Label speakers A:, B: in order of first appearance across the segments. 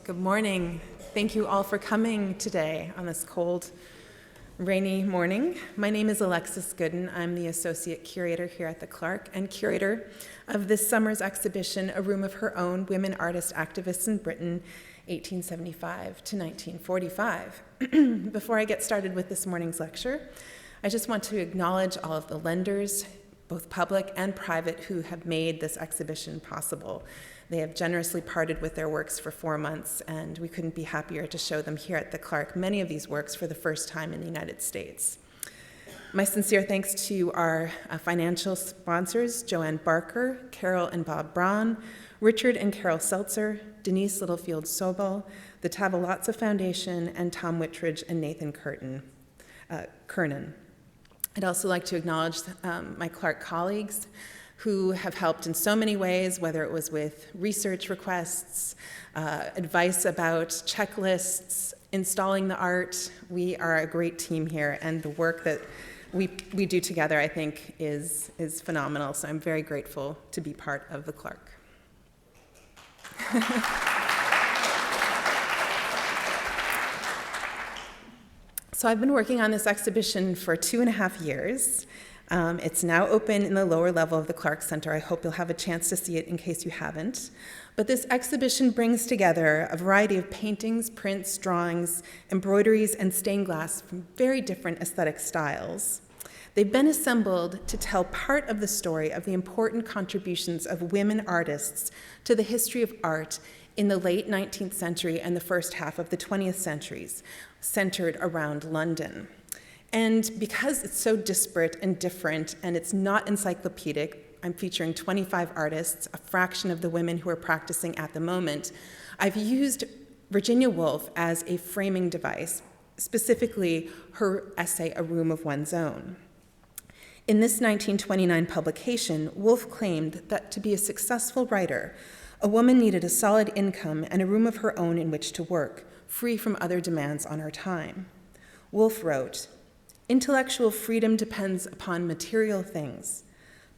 A: Good morning. Thank you all for coming today on this cold, rainy morning. My name is Alexis Goodin. I'm the Associate Curator here at the Clark and curator of this summer's exhibition, A Room of Her Own, Women Artists, Activists in Britain, 1875 to 1945. Before I get started with this morning's lecture, I just want to acknowledge all of the lenders, both public and private, who have made this exhibition possible. They have generously parted with their works for 4 months, and we couldn't be happier to show them here at the Clark, many of these works for the first time in the United States. My sincere thanks to our financial sponsors, Joanne Barker, Carol and Bob Braun, Richard and Carol Seltzer, Denise Littlefield-Sobel, the Tavolazza Foundation, and Tom Whitridge and Nathan Kernan. I'd also like to acknowledge my Clark colleagues who have helped in so many ways, whether it was with research requests, advice about checklists, installing the art. We are a great team here, and the work that we do together, I think, is phenomenal. So I'm very grateful to be part of the Clark. So I've been working on this exhibition for 2.5 years. It's now open in the lower level of the Clark Center. I hope you'll have a chance to see it in case you haven't. But this exhibition brings together a variety of paintings, prints, drawings, embroideries, and stained glass from very different aesthetic styles. They've been assembled to tell part of the story of the important contributions of women artists to the history of art in the late 19th century and the first half of the 20th centuries, centered around London. And because it's so disparate and different, and it's not encyclopedic, I'm featuring 25 artists, a fraction of the women who are practicing at the moment. I've used Virginia Woolf as a framing device, specifically her essay, A Room of One's Own. In this 1929 publication, Woolf claimed that to be a successful writer, a woman needed a solid income and a room of her own in which to work, free from other demands on her time. Woolf wrote, "Intellectual freedom depends upon material things.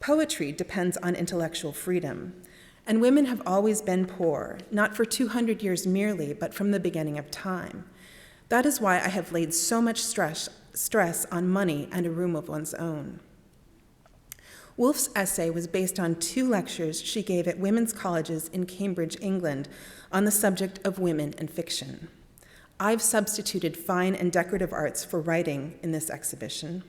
A: Poetry depends on intellectual freedom. And women have always been poor, not for 200 years merely, but from the beginning of time. That is why I have laid so much stress on money and a room of one's own." Woolf's essay was based on 2 lectures she gave at women's colleges in Cambridge, England, on the subject of women and fiction. I've substituted fine and decorative arts for writing in this exhibition.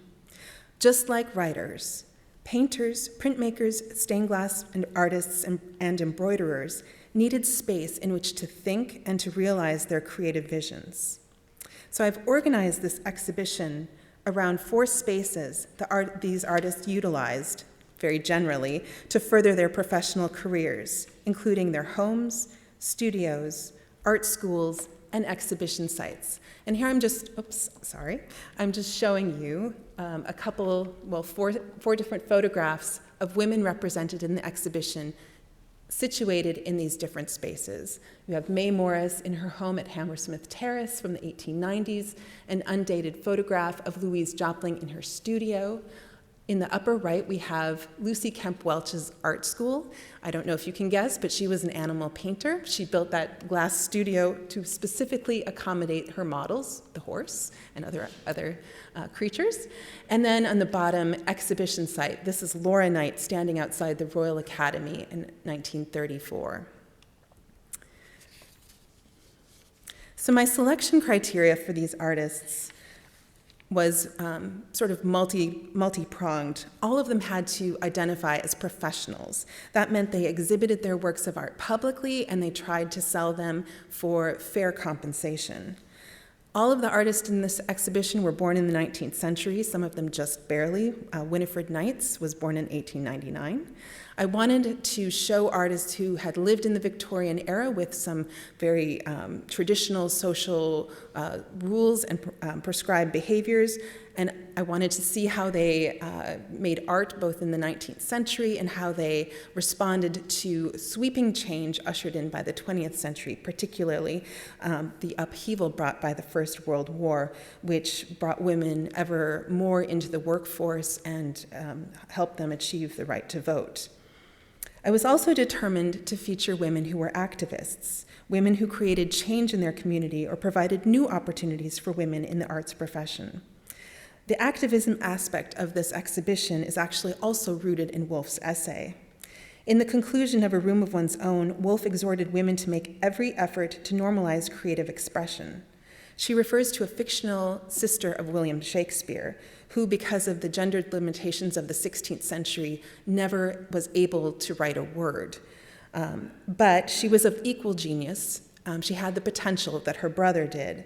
A: Just like writers, painters, printmakers, stained glass and artists and embroiderers needed space in which to think and to realize their creative visions. So I've organized this exhibition around 4 spaces these artists utilized, very generally, to further their professional careers, including their homes, studios, art schools, and exhibition sites. And here I'm just showing you four different photographs of women represented in the exhibition situated in these different spaces. You have Mae Morris in her home at Hammersmith Terrace from the 1890s, an undated photograph of Louise Jopling in her studio. In the upper right, we have Lucy Kemp Welch's art school. I don't know if you can guess, but she was an animal painter. She built that glass studio to specifically accommodate her models, the horse and other creatures. And then on the bottom, exhibition site. This is Laura Knight standing outside the Royal Academy in 1934. So my selection criteria for these artists was sort of multi-pronged. All of them had to identify as professionals. That meant they exhibited their works of art publicly, and they tried to sell them for fair compensation. All of the artists in this exhibition were born in the 19th century, some of them just barely. Winifred Knights was born in 1899. I wanted to show artists who had lived in the Victorian era with some very traditional social rules and prescribed behaviors, and I wanted to see how they made art both in the 19th century and how they responded to sweeping change ushered in by the 20th century, particularly the upheaval brought by the First World War, which brought women ever more into the workforce and helped them achieve the right to vote. I was also determined to feature women who were activists, women who created change in their community or provided new opportunities for women in the arts profession. The activism aspect of this exhibition is actually also rooted in Woolf's essay. In the conclusion of A Room of One's Own, Woolf exhorted women to make every effort to normalize creative expression. She refers to a fictional sister of William Shakespeare, who, because of the gendered limitations of the 16th century, never was able to write a word. But she was of equal genius. She had the potential that her brother did.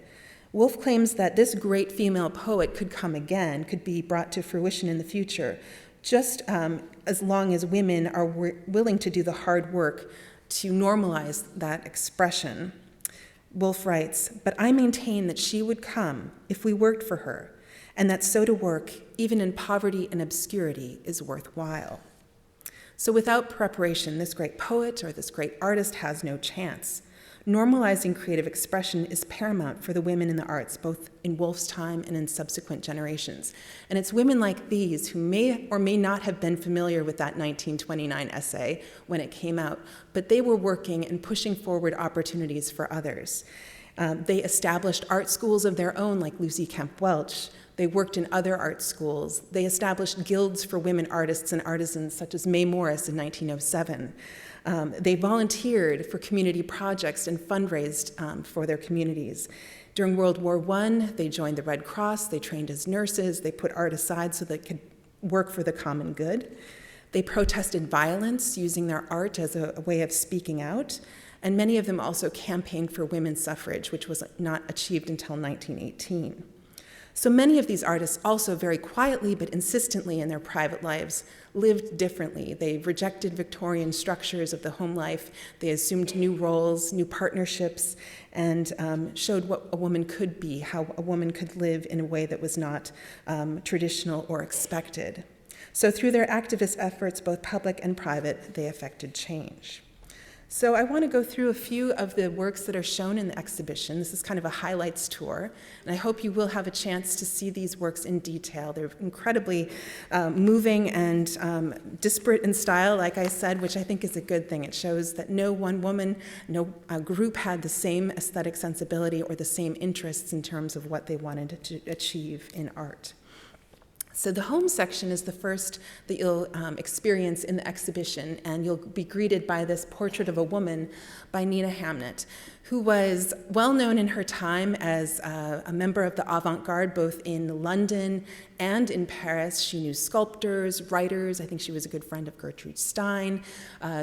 A: Woolf claims that this great female poet could come again, could be brought to fruition in the future, just as long as women are willing to do the hard work to normalize that expression. Woolf writes, "But I maintain that she would come if we worked for her, and that so to work, even in poverty and obscurity, is worthwhile." So without preparation, this great poet or this great artist has no chance. Normalizing creative expression is paramount for the women in the arts, both in Woolf's time and in subsequent generations. And it's women like these who may or may not have been familiar with that 1929 essay when it came out, but they were working and pushing forward opportunities for others. They established art schools of their own, like Lucy Kemp Welch. They worked in other art schools. They established guilds for women artists and artisans, such as Mae Morris in 1907. They volunteered for community projects and fundraised for their communities. During World War I, they joined the Red Cross, they trained as nurses, they put art aside so they could work for the common good. They protested violence using their art as a way of speaking out, and many of them also campaigned for women's suffrage, which was not achieved until 1918. So many of these artists also very quietly but insistently in their private lives lived differently. They rejected Victorian structures of the home life. They assumed new roles, new partnerships, and showed what a woman could be, how a woman could live in a way that was not traditional or expected. So through their activist efforts, both public and private, they affected change. So I want to go through a few of the works that are shown in the exhibition. This is kind of a highlights tour, and I hope you will have a chance to see these works in detail. They're incredibly moving and disparate in style, like I said, which I think is a good thing. It shows that no one woman, no group had the same aesthetic sensibility or the same interests in terms of what they wanted to achieve in art. So the home section is the first that you'll experience in the exhibition, and you'll be greeted by this portrait of a woman by Nina Hamnet, who was well known in her time as a member of the avant-garde, both in London and in Paris. She knew sculptors, writers. I think she was a good friend of Gertrude Stein.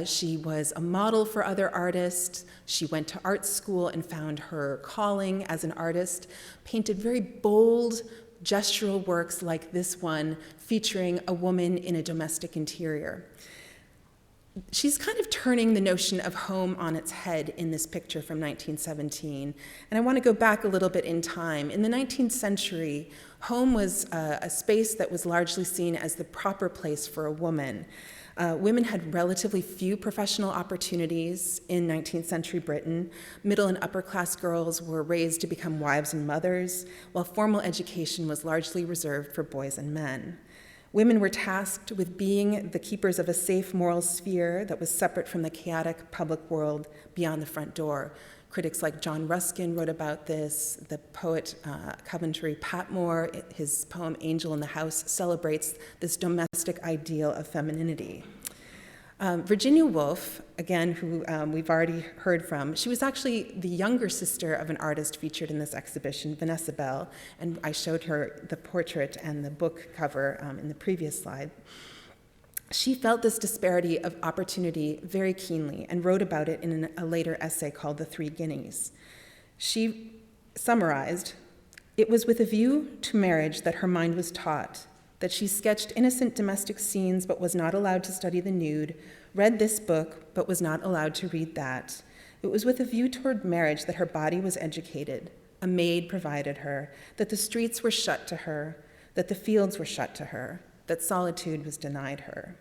A: She was a model for other artists. She went to art school and found her calling as an artist, painted very bold, gestural works like this one, featuring a woman in a domestic interior. She's kind of turning the notion of home on its head in this picture from 1917. And I want to go back a little bit in time. In the 19th century, home was a space that was largely seen as the proper place for a woman. Women had relatively few professional opportunities in 19th century Britain. Middle and upper class girls were raised to become wives and mothers, while formal education was largely reserved for boys and men. Women were tasked with being the keepers of a safe moral sphere that was separate from the chaotic public world beyond the front door. Critics like John Ruskin wrote about this. The poet Coventry Patmore, his poem Angel in the House, celebrates this domestic ideal of femininity. Virginia Woolf, again, who we've already heard from, she was actually the younger sister of an artist featured in this exhibition, Vanessa Bell, and I showed her the portrait and the book cover in the previous slide. She felt this disparity of opportunity very keenly and wrote about it in a later essay called The Three Guineas. She summarized, "It was with a view to marriage that her mind was taught, that she sketched innocent domestic scenes but was not allowed to study the nude, read this book but was not allowed to read that. It was with a view toward marriage that her body was educated, a maid provided her, that the streets were shut to her, that the fields were shut to her, that solitude was denied her."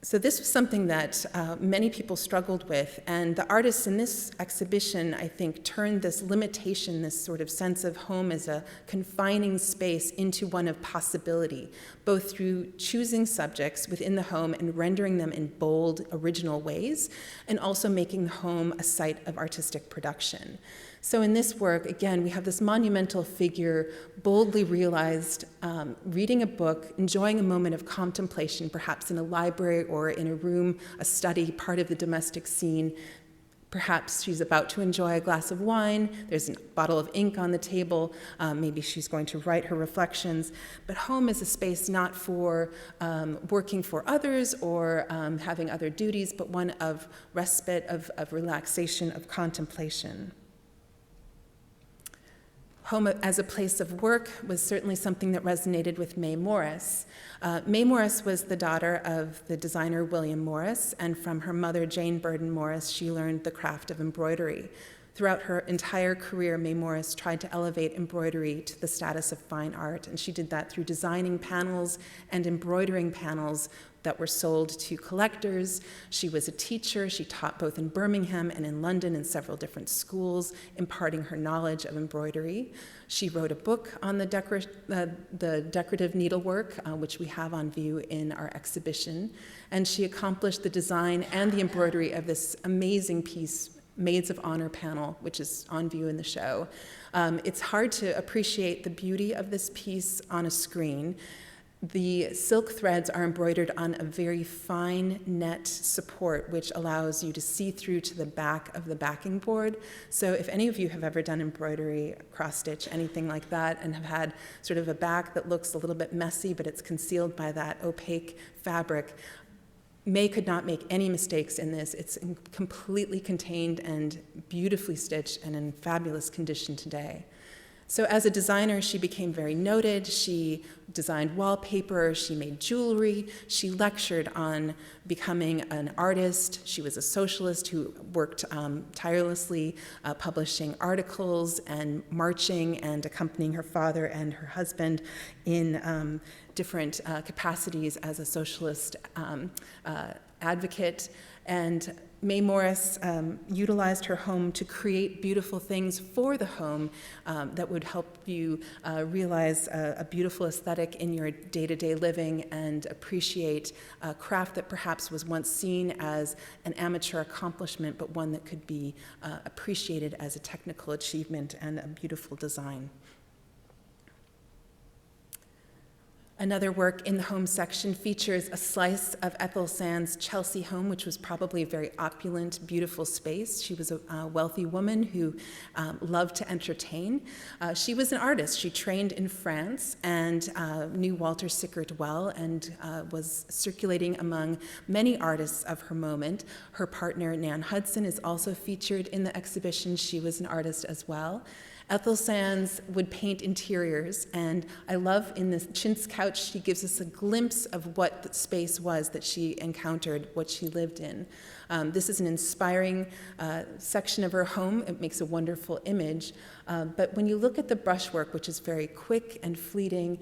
A: So this was something that many people struggled with, and the artists in this exhibition, I think, turned this limitation, this sort of sense of home as a confining space, into one of possibility, both through choosing subjects within the home and rendering them in bold, original ways, and also making the home a site of artistic production. So in this work, again, we have this monumental figure, boldly realized, reading a book, enjoying a moment of contemplation, perhaps in a library or in a room, a study, part of the domestic scene. Perhaps she's about to enjoy a glass of wine, there's a bottle of ink on the table, maybe she's going to write her reflections. But home is a space not for working for others or having other duties, but one of respite, of relaxation, of contemplation. Home as a place of work was certainly something that resonated with Mae Morris. Mae Morris was the daughter of the designer William Morris, and from her mother, Jane Burden Morris, she learned the craft of embroidery. Throughout her entire career, Mae Morris tried to elevate embroidery to the status of fine art, and she did that through designing panels and embroidering panels that were sold to collectors. She was a teacher. She taught both in Birmingham and in London in several different schools, imparting her knowledge of embroidery. She wrote a book on the decorative needlework, which we have on view in our exhibition. And she accomplished the design and the embroidery of this amazing piece, Maids of Honor panel, which is on view in the show. It's hard to appreciate the beauty of this piece on a screen. The silk threads are embroidered on a very fine net support, which allows you to see through to the back of the backing board. So if any of you have ever done embroidery, cross-stitch, anything like that, and have had sort of a back that looks a little bit messy, but it's concealed by that opaque fabric, Mae could not make any mistakes in this. It's completely contained and beautifully stitched and in fabulous condition today. So as a designer, she became very noted. She designed wallpaper, she made jewelry, she lectured on becoming an artist. She was a socialist who worked tirelessly publishing articles and marching and accompanying her father and her husband in different capacities as a socialist advocate. And Mae Morris utilized her home to create beautiful things for the home that would help you realize a beautiful aesthetic in your day-to-day living and appreciate a craft that perhaps was once seen as an amateur accomplishment, but one that could be appreciated as a technical achievement and a beautiful design. Another work in the home section features a slice of Ethel Sand's Chelsea home, which was probably a very opulent, beautiful space. She was a wealthy woman who loved to entertain. She was an artist. She trained in France and knew Walter Sickert well and was circulating among many artists of her moment. Her partner, Nan Hudson, is also featured in the exhibition. She was an artist as well. Ethel Sands would paint interiors, and I love in this chintz couch, she gives us a glimpse of what the space was that she encountered, what she lived in. This is an inspiring section of her home. It makes a wonderful image, but when you look at the brushwork, which is very quick and fleeting,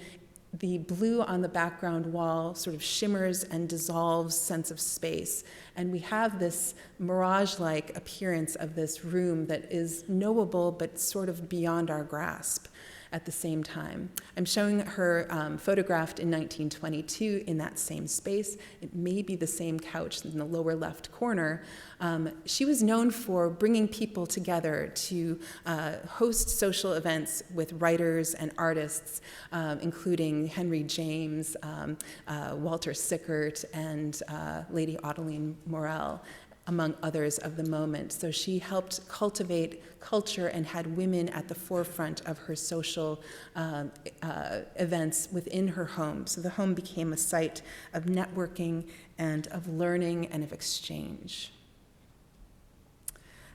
A: the blue on the background wall sort of shimmers and dissolves sense of space. And we have this mirage-like appearance of this room that is knowable but sort of beyond our grasp at the same time. I'm showing her photographed in 1922 in that same space. It may be the same couch in the lower left corner. She was known for bringing people together to host social events with writers and artists, including Henry James, Walter Sickert, and Lady Ottilie Morel, among others of the moment. So she helped cultivate culture and had women at the forefront of her social events within her home. So the home became a site of networking and of learning and of exchange.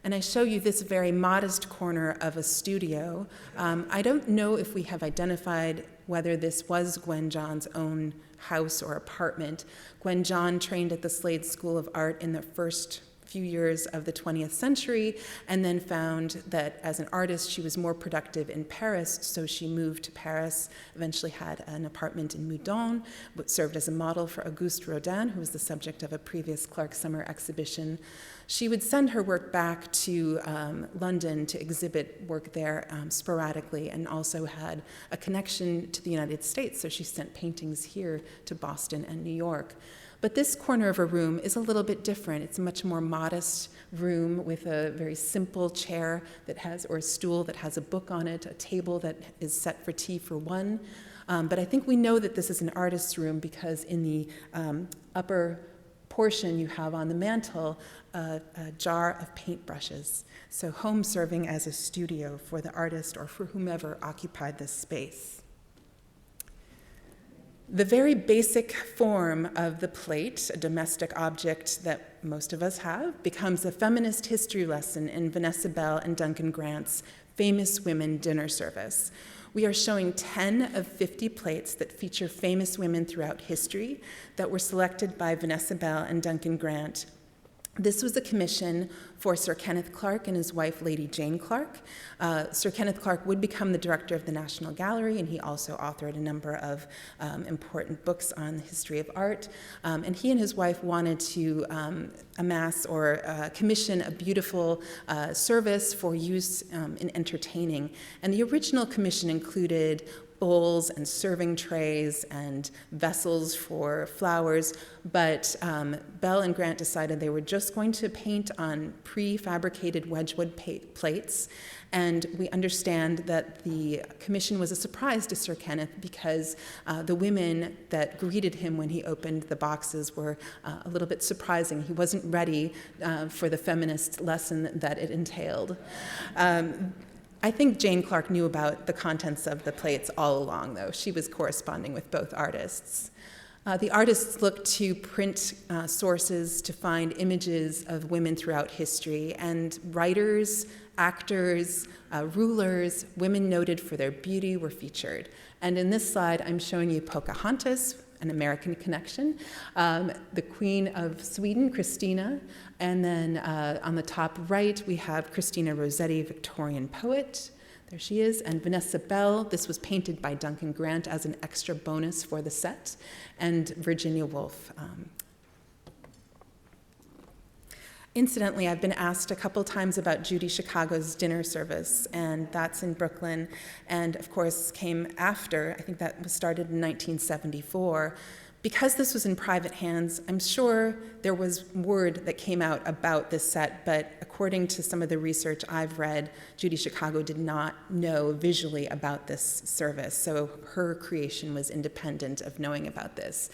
A: And I show you this very modest corner of a studio. I don't know if we have identified whether this was Gwen John's own house or apartment. Gwen John trained at the Slade School of Art in the first few years of the 20th century, and then found that as an artist she was more productive in Paris, so she moved to Paris, eventually had an apartment in Meudon, served as a model for Auguste Rodin, who was the subject of a previous Clark Summer exhibition. She would send her work back to London to exhibit work there sporadically, and also had a connection to the United States, so she sent paintings here to Boston and New York. But this corner of a room is a little bit different. It's a much more modest room with a very simple chair that has, or a stool that has a book on it, a table that is set for tea for one. But I think we know that this is an artist's room because in the upper portion you have on the mantle a jar of paintbrushes. So home serving as a studio for the artist or for whomever occupied this space. The very basic form of the plate, a domestic object that most of us have, becomes a feminist history lesson in Vanessa Bell and Duncan Grant's Famous Women dinner service. We are showing 10 of 50 plates that feature famous women throughout history that were selected by Vanessa Bell and Duncan Grant. This was a commission for Sir Kenneth Clark and his wife, Lady Jane Clark. Sir Kenneth Clark would become the director of the National Gallery, and he also authored a number of important books on the history of art. And he and his wife wanted to amass or commission a beautiful service for use in entertaining. And the original commission included bowls and serving trays and vessels for flowers, but Bell and Grant decided they were just going to paint on prefabricated Wedgwood plates, and we understand that the commission was a surprise to Sir Kenneth because the women that greeted him when he opened the boxes were a little bit surprising. He wasn't ready for the feminist lesson that it entailed. I think Jane Clark knew about the contents of the plates all along, though. She was corresponding with both artists. The artists looked to print sources to find images of women throughout history, and writers, actors, rulers, women noted for their beauty were featured. And in this slide, I'm showing you Pocahontas, an American connection, the Queen of Sweden, Christina, and then on the top right, we have Christina Rossetti, Victorian poet. There she is, and Vanessa Bell. This was painted by Duncan Grant as an extra bonus for the set, and Virginia Woolf. Incidentally, I've been asked a couple times about Judy Chicago's dinner service, and that's in Brooklyn, and of course came after. I think that was started in 1974. Because this was in private hands, I'm sure there was word that came out about this set, but according to some of the research I've read, Judy Chicago did not know visually about this service, so her creation was independent of knowing about this.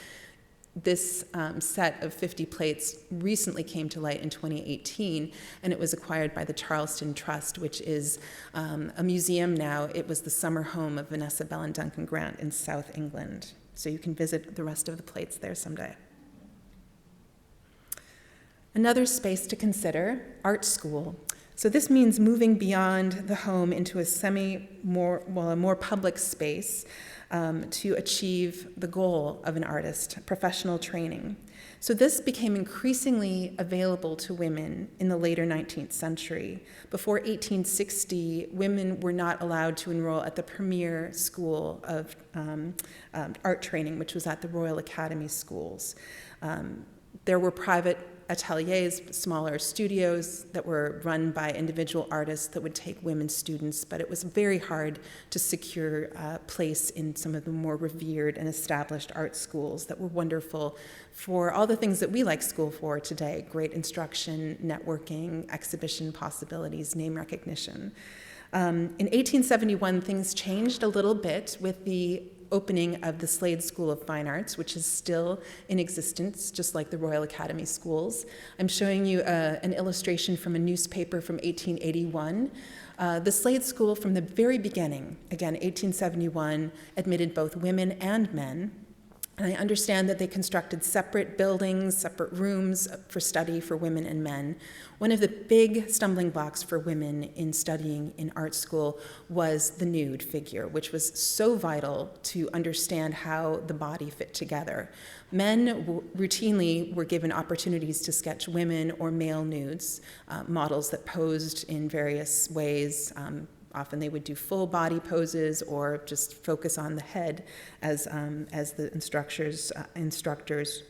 A: This set of 50 plates recently came to light in 2018, and it was acquired by the Charleston Trust, which is a museum now. It was the summer home of Vanessa Bell and Duncan Grant in South England. So you can visit the rest of the plates there someday. Another space to consider, art school. So this means moving beyond the home into a more public space to achieve the goal of an artist, professional training. So this became increasingly available to women in the later 19th century. Before 1860, women were not allowed to enroll at the premier school of art training, which was at the Royal Academy schools. There were private ateliers, smaller studios that were run by individual artists that would take women students, but it was very hard to secure a place in some of the more revered and established art schools that were wonderful for all the things that we like school for today: great instruction, networking, exhibition possibilities, name recognition. In 1871, things changed a little bit with the opening of the Slade School of Fine Arts, which is still in existence, just like the Royal Academy schools. I'm showing you an illustration from a newspaper from 1881. The Slade School, from the very beginning, again, 1871, admitted both women and men. And I understand that they constructed separate buildings, separate rooms for study for women and men. One of the big stumbling blocks for women in studying in art school was the nude figure, which was so vital to understand how the body fit together. Men routinely were given opportunities to sketch women or male nudes, models that posed in various ways. Often they would do full body poses or just focus on the head as the instructors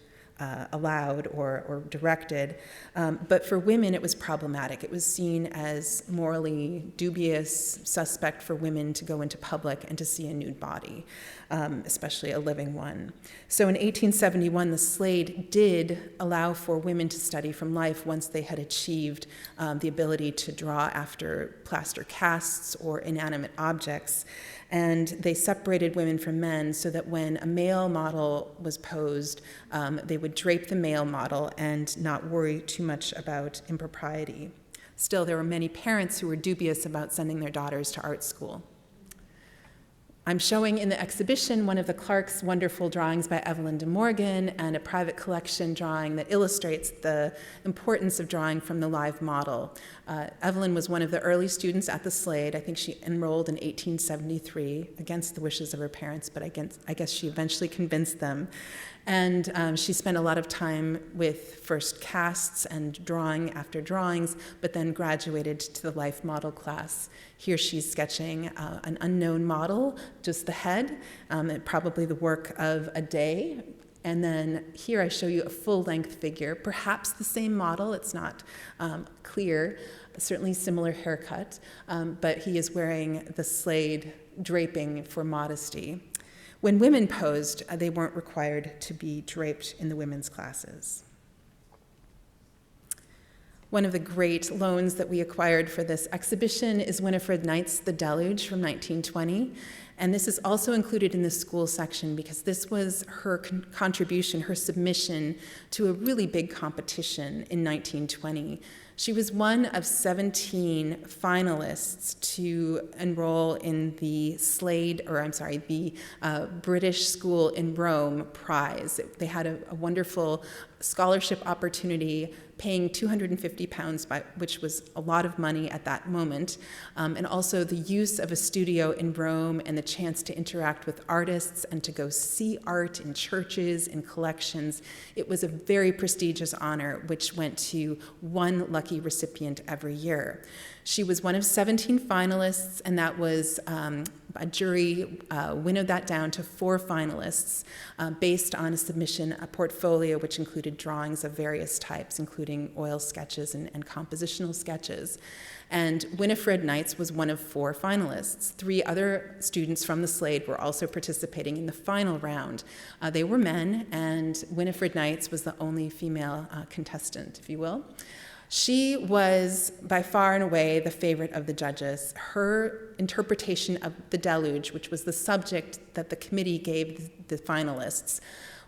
A: allowed or directed. But for women, it was problematic. It was seen as morally dubious, suspect for women to go into public and to see a nude body, especially a living one. So in 1871, the Slade did allow for women to study from life once they had achieved the ability to draw after plaster casts or inanimate objects. And they separated women from men so that when a male model was posed, they would drape the male model and not worry too much about impropriety. Still, there were many parents who were dubious about sending their daughters to art school. I'm showing in the exhibition one of the Clark's wonderful drawings by Evelyn de Morgan and a private collection drawing that illustrates the importance of drawing from the live model. Evelyn was one of the early students at the Slade. I think she enrolled in 1873 against the wishes of her parents, but I guess she eventually convinced them. And she spent a lot of time with first casts and drawing after drawings, but then graduated to the life model class. Here she's sketching an unknown model, just the head, probably the work of a day. And then here I show you a full-length figure, perhaps the same model. It's not clear, certainly similar haircut, but he is wearing the Slade draping for modesty. When women posed, they weren't required to be draped in the women's classes. One of the great loans that we acquired for this exhibition is Winifred Knight's The Deluge from 1920. And this is also included in the school section because this was her contribution, her submission to a really big competition in 1920. She was one of 17 finalists to enroll in the British School in Rome prize. They had a wonderful scholarship opportunity paying £250, which was a lot of money at that moment, and also the use of a studio in Rome and the chance to interact with artists and to go see art in churches, in collections. It was a very prestigious honor, which went to one lucky recipient every year. She was one of 17 finalists, and that was a jury winnowed that down to 4 finalists based on a submission, a portfolio which included drawings of various types, including oil sketches and compositional sketches. And Winifred Knight's was one of 4 finalists. 3 other students from the Slade were also participating in the final round. They were men, and Winifred Knight's was the only female contestant, if you will. She was by far and away the favorite of the judges. Her interpretation of The Deluge, which was the subject that the committee gave the finalists,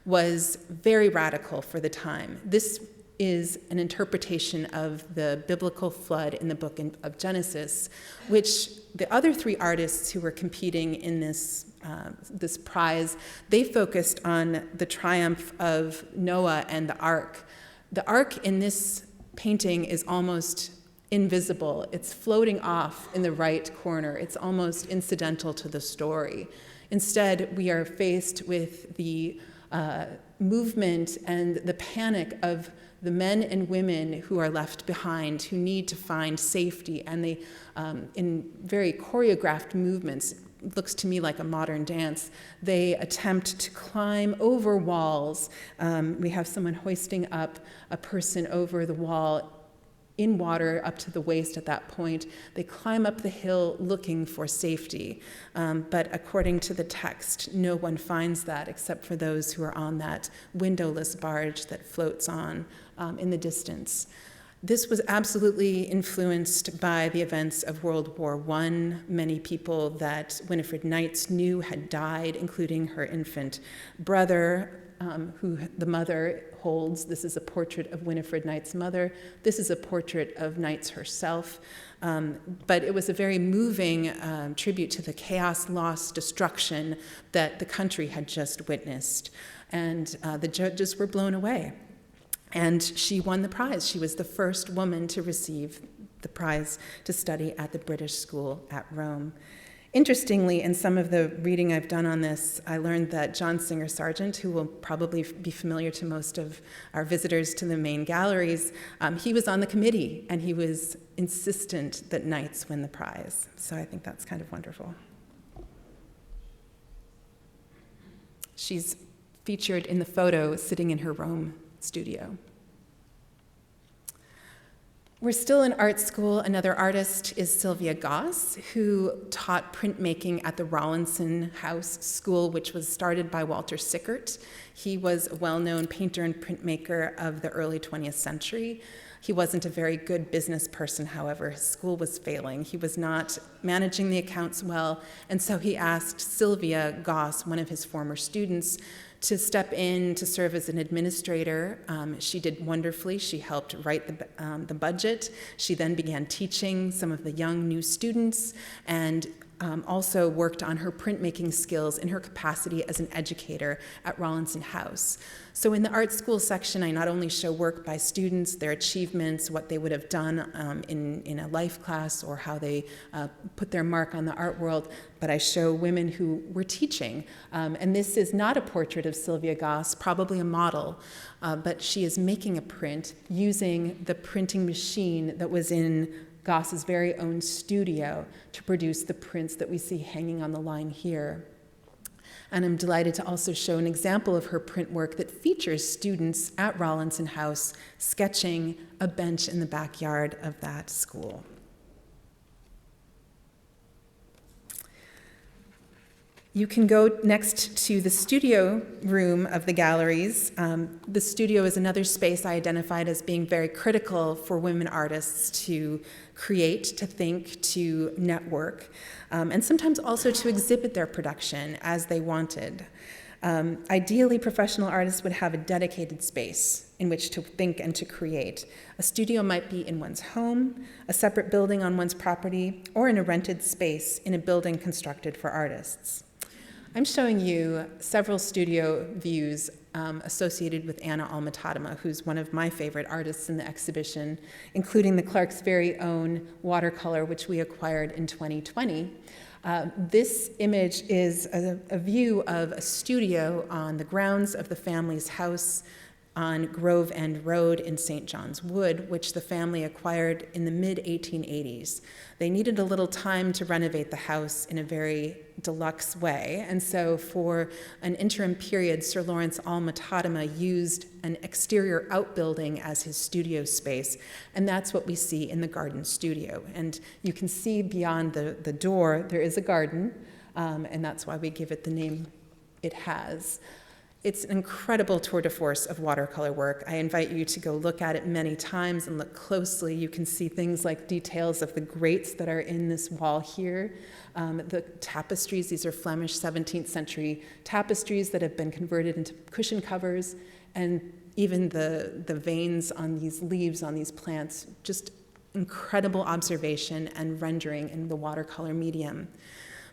A: was very radical for the time. This is an interpretation of the biblical flood in the book of Genesis, which the other 3 artists who were competing in this prize, they focused on the triumph of Noah and the ark. The ark in this painting is almost invisible. It's floating off in the right corner. It's almost incidental to the story. Instead, we are faced with the movement and the panic of the men and women who are left behind, who need to find safety, and they, in very choreographed movements, looks to me like a modern dance, they attempt to climb over walls. We have someone hoisting up a person over the wall in water up to the waist at that point. They climb up the hill looking for safety. But according to the text, no one finds that except for those who are on that windowless barge that floats on in the distance. This was absolutely influenced by the events of World War I. Many people that Winifred Knights knew had died, including her infant brother, who the mother holds. This is a portrait of Winifred Knights' mother. This is a portrait of Knights herself. But it was a very moving tribute to the chaos, loss, destruction that the country had just witnessed. And the judges were blown away. And she won the prize. She was the first woman to receive the prize to study at the British School at Rome. Interestingly, in some of the reading I've done on this, I learned that John Singer Sargent, who will probably be familiar to most of our visitors to the main galleries, he was on the committee, and he was insistent that Knights win the prize. So I think that's kind of wonderful. She's featured in the photo sitting in her Rome studio. We're still in art school. Another artist is Sylvia Goss, who taught printmaking at the Rawlinson House School, which was started by Walter Sickert. He was a well-known painter and printmaker of the early 20th century. He wasn't a very good business person, however. His school was failing. He was not managing the accounts well, and so he asked Sylvia Goss, one of his former students, to step in to serve as an administrator. She did wonderfully. She helped write the budget. She then began teaching some of the young new students, and also worked on her printmaking skills in her capacity as an educator at Rawlinson House. So in the art school section, I not only show work by students, their achievements, what they would have done in a life class, or how they put their mark on the art world, but I show women who were teaching. And this is not a portrait of Sylvia Goss, probably a model, but she is making a print using the printing machine that was in Goss's very own studio to produce the prints that we see hanging on the line here. And I'm delighted to also show an example of her print work that features students at Rawlinson House sketching a bench in the backyard of that school. You can go next to the studio room of the galleries. The studio is another space I identified as being very critical for women artists to create, to think, to network, and sometimes also to exhibit their production as they wanted. Ideally, professional artists would have a dedicated space in which to think and to create. A studio might be in one's home, a separate building on one's property, or in a rented space in a building constructed for artists. I'm showing you several studio views associated with Anna Alma-Tadema, who's one of my favorite artists in the exhibition, including the Clark's very own watercolor, which we acquired in 2020. This image is a view of a studio on the grounds of the family's house on Grove End Road in St. John's Wood, which the family acquired in the mid-1880s. They needed a little time to renovate the house in a very deluxe way, and so for an interim period, Sir Lawrence Alma-Tadema used an exterior outbuilding as his studio space, and that's what we see in the garden studio. And you can see beyond the door, there is a garden, and that's why we give it the name it has. It's an incredible tour de force of watercolor work. I invite you to go look at it many times and look closely. You can see things like details of the grates that are in this wall here. The tapestries, these are Flemish 17th century tapestries that have been converted into cushion covers, and even the veins on these leaves on these plants, just incredible observation and rendering in the watercolor medium.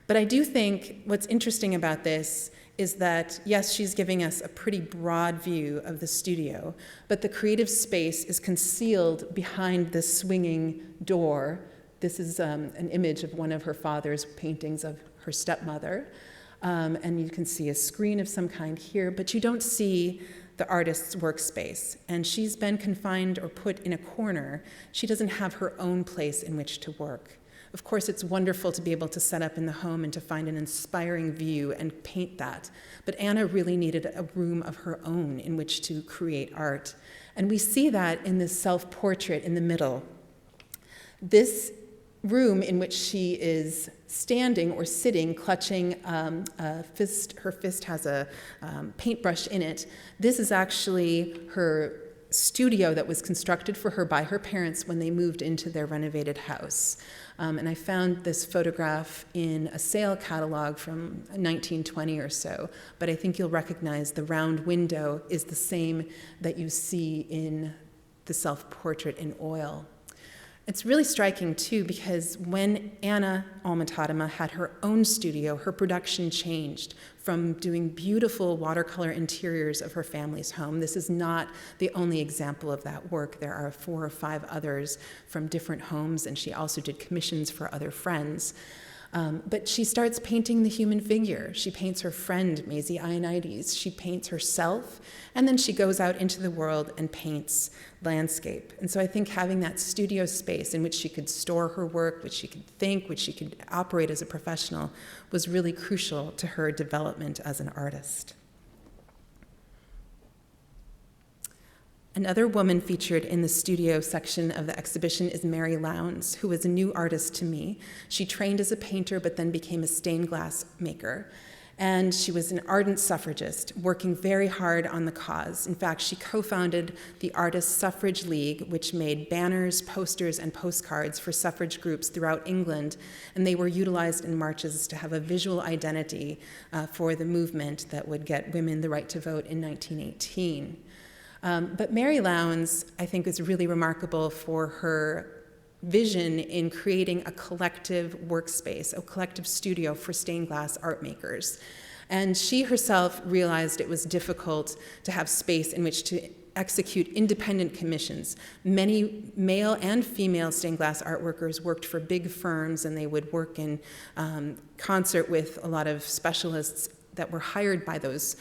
A: But I do think what's interesting about this is that, yes, she's giving us a pretty broad view of the studio, but the creative space is concealed behind this swinging door. This is an image of one of her father's paintings of her stepmother, and you can see a screen of some kind here, but you don't see the artist's workspace, and she's been confined or put in a corner. She doesn't have her own place in which to work. Of course, it's wonderful to be able to set up in the home and to find an inspiring view and paint that. But Anna really needed a room of her own in which to create art. And we see that in this self-portrait in the middle. This room in which she is standing or sitting, clutching a fist, her fist has a paintbrush in it. This is actually her studio that was constructed for her by her parents when they moved into their renovated house. And I found this photograph in a sale catalog from 1920 or so, but I think you'll recognize the round window is the same that you see in the self-portrait in oil. It's really striking, too, because when Anna Alma-Tadema had her own studio, her production changed from doing beautiful watercolor interiors of her family's home. This is not the only example of that work. There are 4 or 5 others from different homes, and she also did commissions for other friends. But she starts painting the human figure. She paints her friend, Maisie Ionides. She paints herself, and then she goes out into the world and paints landscape. And so I think having that studio space in which she could store her work, which she could think, which she could operate as a professional, was really crucial to her development as an artist. Another woman featured in the studio section of the exhibition is Mary Lowndes, who was a new artist to me. She trained as a painter, but then became a stained glass maker. And she was an ardent suffragist, working very hard on the cause. In fact, she co-founded the Artists' Suffrage League, which made banners, posters, and postcards for suffrage groups throughout England, and they were utilized in marches to have a visual identity for the movement that would get women the right to vote in 1918. But Mary Lowndes, I think, is really remarkable for her vision in creating a collective workspace, a collective studio for stained glass art makers. And she herself realized it was difficult to have space in which to execute independent commissions. Many male and female stained glass art workers worked for big firms, and they would work in concert with a lot of specialists that were hired by those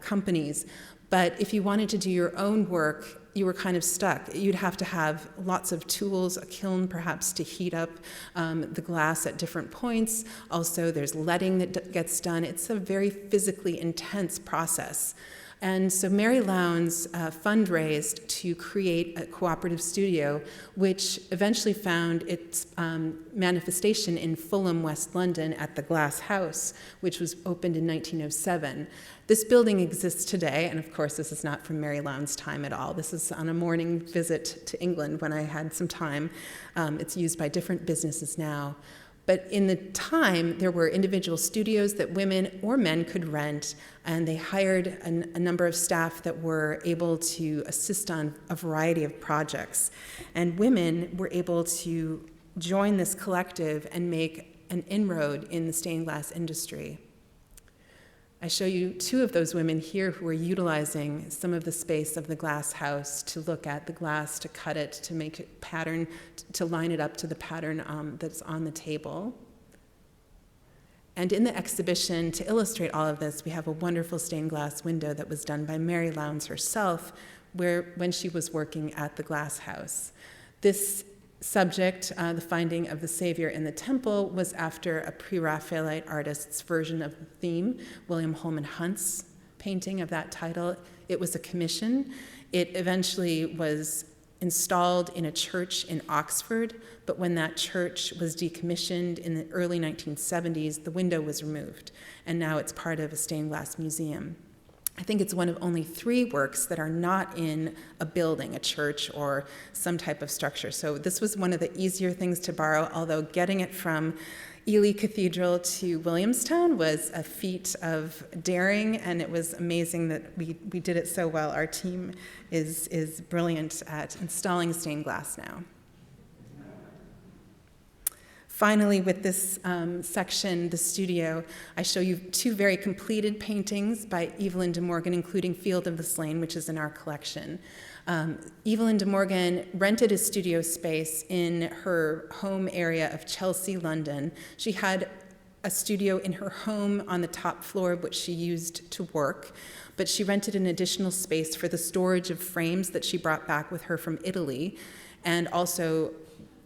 A: companies. But if you wanted to do your own work, you were kind of stuck. You'd have to have lots of tools, a kiln perhaps to heat up the glass at different points. Also, there's leading that gets done. It's a very physically intense process. And so Mary Lowndes fundraised to create a cooperative studio, which eventually found its manifestation in Fulham, West London at the Glass House, which was opened in 1907. This building exists today, and of course this is not from Mary Lowndes' time at all. This is on a morning visit to England when I had some time. It's used by different businesses now. But in the time, there were individual studios that women or men could rent, and they hired a number of staff that were able to assist on a variety of projects. And women were able to join this collective and make an inroad in the stained glass industry. I show you 2 of those women here who are utilizing some of the space of the glass house to look at the glass, to cut it, to make it pattern, to line it up to the pattern that's on the table. And in the exhibition, to illustrate all of this, we have a wonderful stained glass window that was done by Mary Lowndes herself when she was working at the glass house. This subject, the finding of the Savior in the temple, was after a pre-Raphaelite artist's version of the theme, William Holman Hunt's painting of that title. It was a commission. It eventually was installed in a church in Oxford, but when that church was decommissioned in the early 1970s, the window was removed, and now it's part of a stained glass museum. I think it's one of only 3 works that are not in a building, a church, or some type of structure. So this was one of the easier things to borrow, although getting it from Ely Cathedral to Williamstown was a feat of daring, and it was amazing that we did it so well. Our team is brilliant at installing stained glass now. Finally, with this section, the studio, I show you 2 very completed paintings by Evelyn de Morgan, including Field of the Slain, which is in our collection. Evelyn de Morgan rented a studio space in her home area of Chelsea, London. She had a studio in her home on the top floor, which she used to work, but she rented an additional space for the storage of frames that she brought back with her from Italy, and also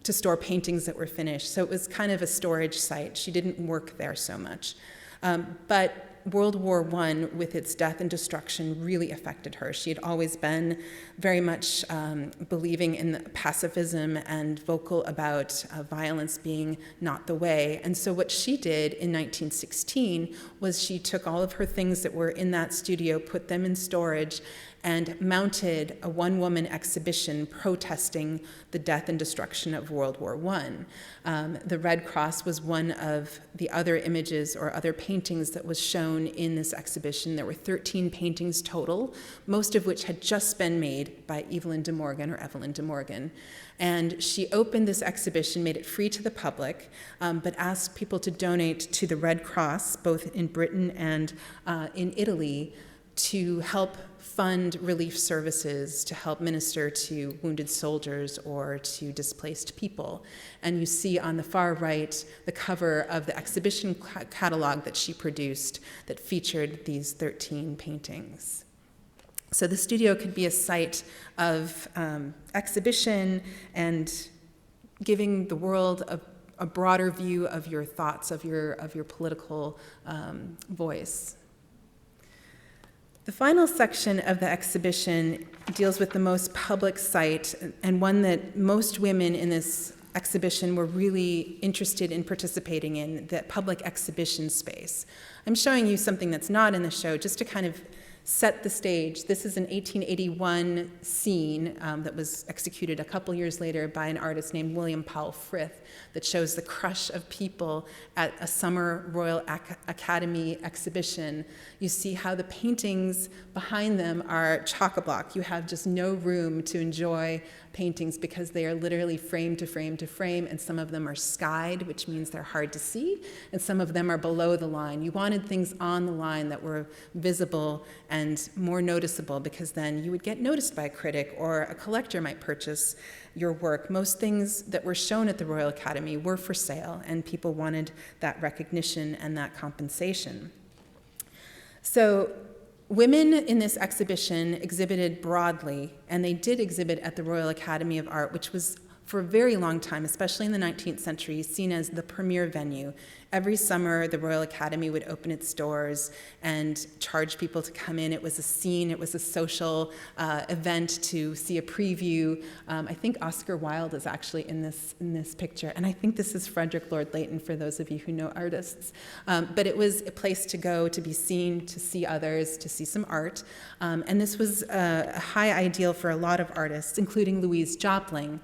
A: to store paintings that were finished. So it was kind of a storage site. She didn't work there so much. But World War I, with its death and destruction, really affected her. She had always been very much believing in pacifism and vocal about violence being not the way. And so what she did in 1916 was she took all of her things that were in that studio, put them in storage, and mounted a one-woman exhibition protesting the death and destruction of World War I. The Red Cross was one of the other images or other paintings that was shown in this exhibition. There were 13 paintings total, most of which had just been made by Evelyn de Morgan. And she opened this exhibition, made it free to the public, but asked people to donate to the Red Cross, both in Britain and in Italy, to help fund relief services, to help minister to wounded soldiers or to displaced people. And you see on the far right the cover of the exhibition catalog that she produced that featured these 13 paintings. So the studio could be a site of exhibition and giving the world a broader view of your thoughts, of your political voice. The final section of the exhibition deals with the most public site, and one that most women in this exhibition were really interested in participating in, the public exhibition space. I'm showing you something that's not in the show just to kind of set the stage. This is an 1881 scene that was executed a couple years later by an artist named William Powell Frith that shows the crush of people at a summer Royal Academy exhibition. You see how the paintings behind them are chock-a-block. You have just no room to enjoy paintings because they are literally frame to frame to frame, and some of them are skied, which means they're hard to see, and some of them are below the line. You wanted things on the line that were visible and more noticeable, because then you would get noticed by a critic or a collector might purchase your work. Most things that were shown at the Royal Academy were for sale, and people wanted that recognition and that compensation. So women in this exhibition exhibited broadly, and they did exhibit at the Royal Academy of Art, which was for a very long time, especially in the 19th century, seen as the premier venue. Every summer, the Royal Academy would open its doors and charge people to come in. It was a scene, it was a social event to see a preview. I think Oscar Wilde is actually in this picture, and I think this is Frederick Lord Leighton for those of you who know artists. But it was a place to go, to be seen, to see others, to see some art. And this was a high ideal for a lot of artists, including Louise Jopling,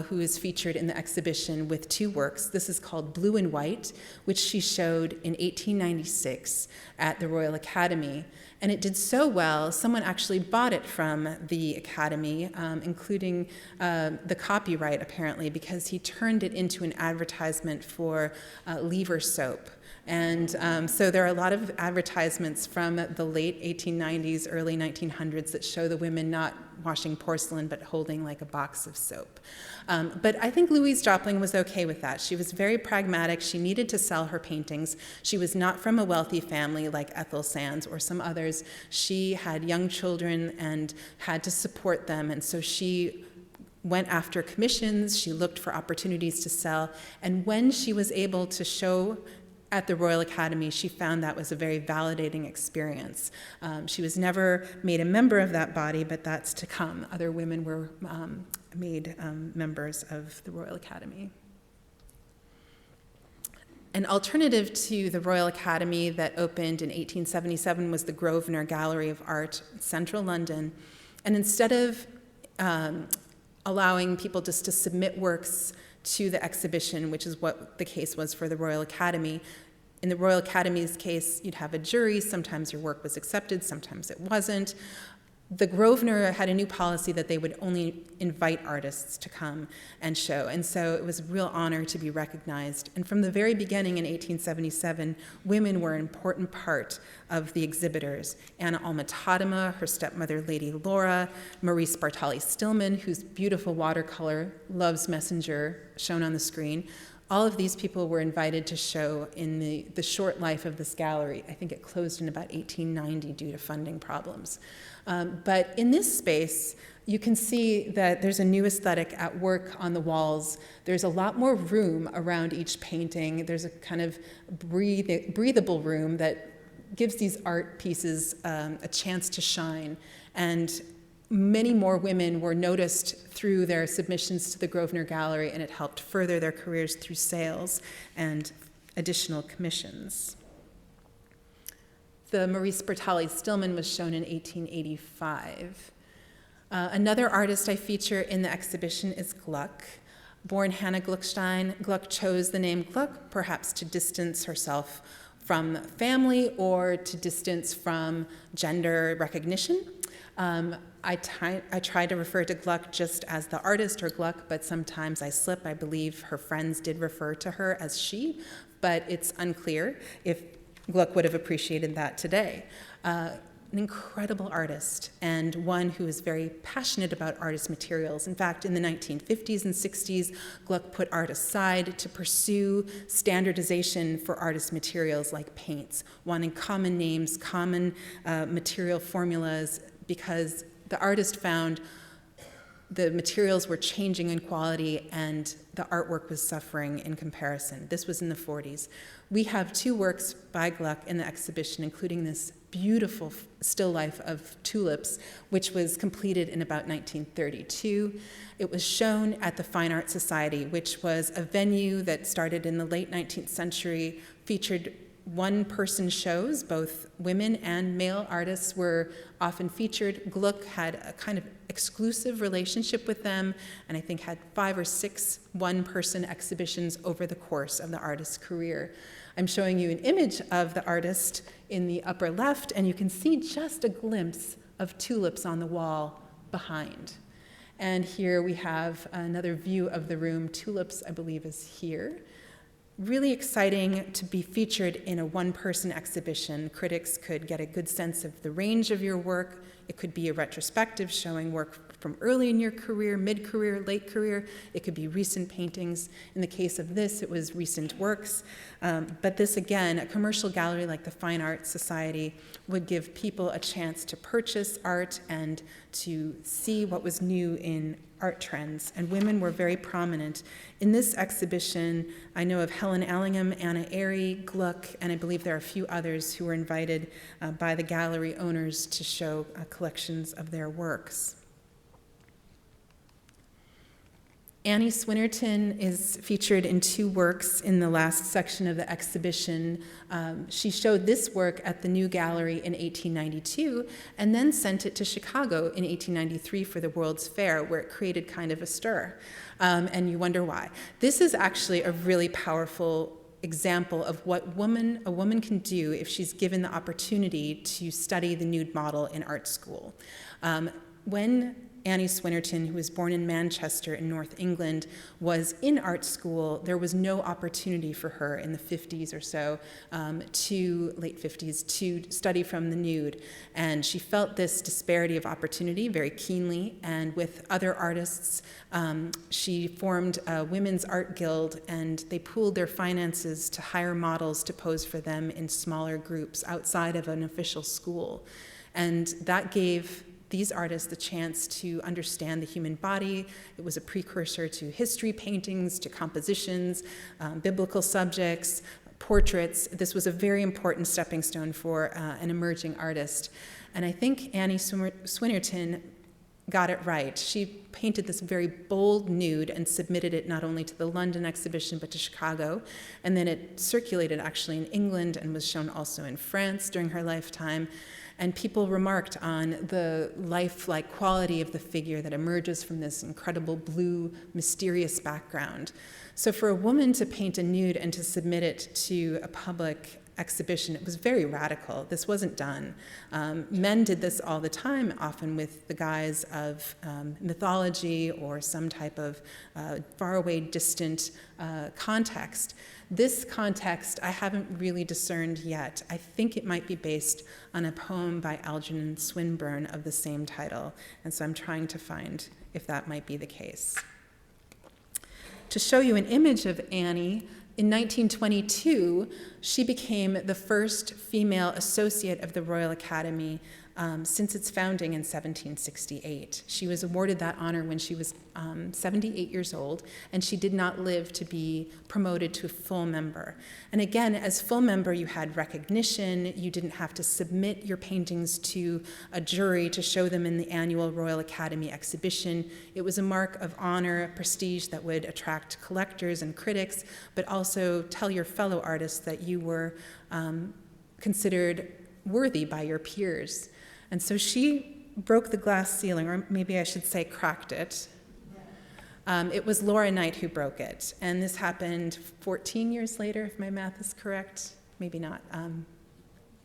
A: who is featured in the exhibition with two works. This is called Blue and White, which she showed in 1896 at the Royal Academy. And it did so well, someone actually bought it from the Academy, including the copyright, apparently, because he turned it into an advertisement for Lever soap. And so there are a lot of advertisements from the late 1890s, early 1900s that show the women not washing porcelain, but holding like a box of soap. But I think Louise Jopling was okay with that. She was very pragmatic. She needed to sell her paintings. She was not from a wealthy family like Ethel Sands or some others. She had young children and had to support them, and so she went after commissions. She looked for opportunities to sell, and when she was able to show at the Royal Academy, she found that was a very validating experience. She was never made a member of that body, but that's to come. Other women were made members of the Royal Academy. An alternative to the Royal Academy that opened in 1877 was the Grosvenor Gallery of Art, central London. And instead of allowing people just to submit works to the exhibition, which is what the case was for the Royal Academy. In the Royal Academy's case, you'd have a jury. Sometimes your work was accepted, sometimes it wasn't. The Grosvenor had a new policy that they would only invite artists to come and show, and so it was a real honor to be recognized. And from the very beginning in 1877, women were an important part of the exhibitors. Anna Alma-Tadema, her stepmother Lady Laura, Maurice Bartali-Stillman, whose beautiful watercolor, Love's Messenger, shown on the screen. All of these people were invited to show in the short life of this gallery. I think it closed in about 1890 due to funding problems. But in this space, you can see that there's a new aesthetic at work on the walls. There's a lot more room around each painting. There's a kind of breathable room that gives these art pieces a chance to shine. And many more women were noticed through their submissions to the Grosvenor Gallery, and it helped further their careers through sales and additional commissions. The Maurice Bertali Stillman was shown in 1885. Another artist I feature in the exhibition is Gluck. Born Hannah Gluckstein, Gluck chose the name Gluck perhaps to distance herself from family or to distance from gender recognition. I try to refer to Gluck just as the artist or Gluck, but sometimes I slip. I believe her friends did refer to her as she, but it's unclear if Gluck would have appreciated that today. An incredible artist and one who is very passionate about artist materials. In fact, in the 1950s and 60s, Gluck put art aside to pursue standardization for artist materials like paints, wanting common names, common material formulas, because the artist found the materials were changing in quality and the artwork was suffering in comparison. This was in the 40s. We have 2 works by Gluck in the exhibition, including this beautiful still life of tulips, which was completed in about 1932. It was shown at the Fine Art Society, which was a venue that started in the late 19th century, featured one-person shows. Both women and male artists were often featured. Gluck had a kind of exclusive relationship with them, and I think had 5 or 6 one-person exhibitions over the course of the artist's career. I'm showing you an image of the artist in the upper left, and you can see just a glimpse of tulips on the wall behind. And here we have another view of the room. Tulips, I believe, is here. Really exciting to be featured in a one-person exhibition. Critics could get a good sense of the range of your work. It could be a retrospective showing work from early in your career, mid-career, late career. It could be recent paintings. In the case of this, it was recent works. But this, again, a commercial gallery like the Fine Art Society would give people a chance to purchase art and to see what was new in art trends, and women were very prominent. In this exhibition, I know of Helen Allingham, Anna Airy, Gluck, and I believe there are a few others who were invited by the gallery owners to show collections of their works. Annie Swinnerton is featured in 2 works in the last section of the exhibition. She showed this work at the New Gallery in 1892 and then sent it to Chicago in 1893 for the World's Fair, where it created kind of a stir. And you wonder why. This is actually a really powerful example of what a woman can do if she's given the opportunity to study the nude model in art school. When Annie Swinnerton, who was born in Manchester in North England, was in art school, there was no opportunity for her in the 50s or so, late 50s, to study from the nude. And she felt this disparity of opportunity very keenly, and with other artists, she formed a women's art guild, and they pooled their finances to hire models to pose for them in smaller groups outside of an official school. And that gave these artists the chance to understand the human body. It was a precursor to history paintings, to compositions, biblical subjects, portraits. This was a very important stepping stone for an emerging artist. And I think Annie Swinnerton got it right. She painted this very bold nude and submitted it not only to the London exhibition, but to Chicago. And then it circulated actually in England and was shown also in France during her lifetime. And people remarked on the lifelike quality of the figure that emerges from this incredible blue, mysterious background. So for a woman to paint a nude and to submit it to a public exhibition, it was very radical. This wasn't done. Men did this all the time, often with the guise of mythology or some type of faraway, distant context. This context I haven't really discerned yet. I think it might be based on a poem by Algernon Swinburne of the same title, and so I'm trying to find if that might be the case. To show you an image of Annie, In 1922, she became the first female associate of the Royal Academy since its founding in 1768. She was awarded that honor when she was 78 years old, and she did not live to be promoted to a full member. And again, as full member, you had recognition. You didn't have to submit your paintings to a jury to show them in the annual Royal Academy exhibition. It was a mark of honor, prestige that would attract collectors and critics, but also tell your fellow artists that you were considered worthy by your peers. And so she broke the glass ceiling, or maybe I should say cracked it. It was Laura Knight who broke it. And this happened 14 years later, if my math is correct. Maybe not.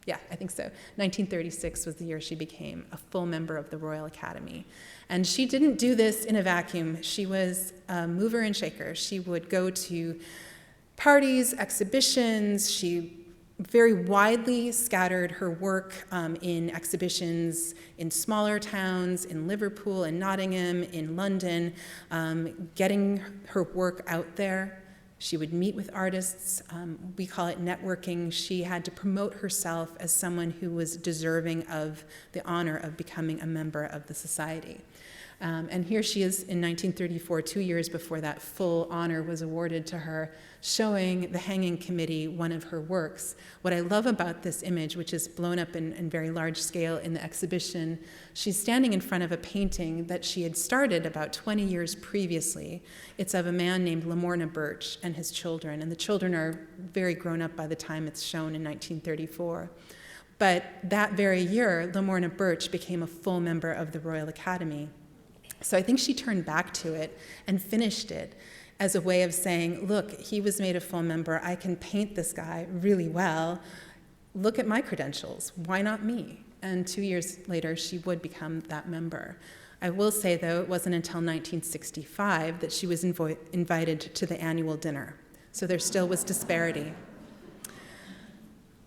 A: Yeah, I think so. 1936 was the year she became a full member of the Royal Academy. And she didn't do this in a vacuum. She was a mover and shaker. She would go to parties, exhibitions. She very widely scattered her work in exhibitions in smaller towns, in Liverpool, in Nottingham, in London, getting her work out there. She would meet with artists. We call it networking. She had to promote herself as someone who was deserving of the honor of becoming a member of the society. And here she is in 1934, 2 years before that full honor was awarded to her, showing the Hanging Committee one of her works. What I love about this image, which is blown up in very large scale in the exhibition, she's standing in front of a painting that she had started about 20 years previously. It's of a man named Lamorna Birch and his children, and the children are very grown up by the time it's shown in 1934. But that very year, Lamorna Birch became a full member of the Royal Academy. So I think she turned back to it and finished it as a way of saying, look, he was made a full member. I can paint this guy really well. Look at my credentials. Why not me? And 2 years later, she would become that member. I will say, though, it wasn't until 1965 that she was invited to the annual dinner. So there still was disparity.